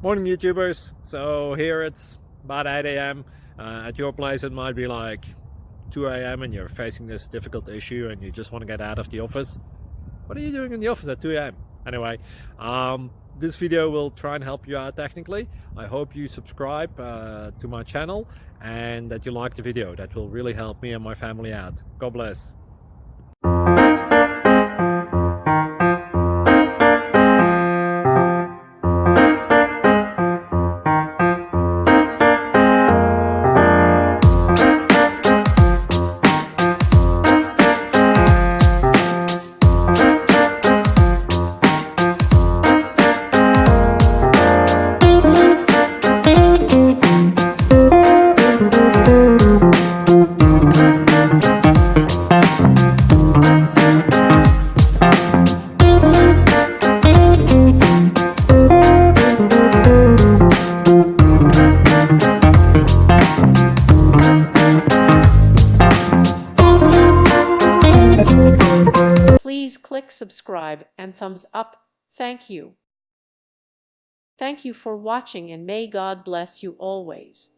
Morning YouTubers. So here it's about 8 a.m. At your place it might be like 2 a.m. and you're facing this difficult issue and you just want to get out of the office. What are you doing in the office at 2 a.m.? Anyway, this video will try and help you out technically. I hope you subscribe to my channel and that you like the video. That will really help me and my family out. God bless. Please click subscribe and thumbs up. Thank you. Thank you for watching and may God bless you always.